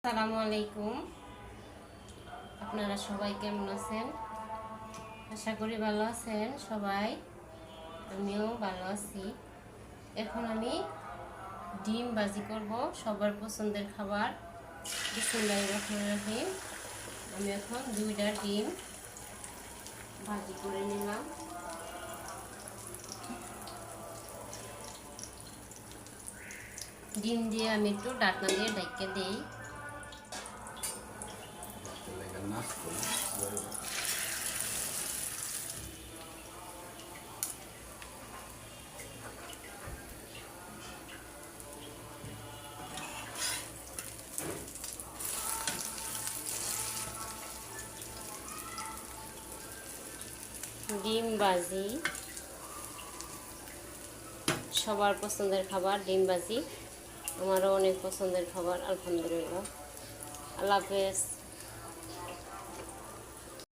আসসালামু আলাইকুম। আপনারা সবাই কেমন আছেন? আশা করি ভালো আছেন সবাই। আমিও ভালো আছি। এখন আমি ডিম ভাজি করব, সবার পছন্দের খাবার। বিসমিল্লাহির রহমানির রহিম। আমি এখন 2টা ডিম ভাজি করে নিলাম। ডিম দিয়ে আমি একটু ঢাকনা দিয়ে ঢেকে দিই। ডিম ভাজি সবার পছন্দের খাবার। ডিম ভাজি আমারও অনেক পছন্দের খাবার, আলহামদুলিল্লাহ। আল্লাহ হাফেজ।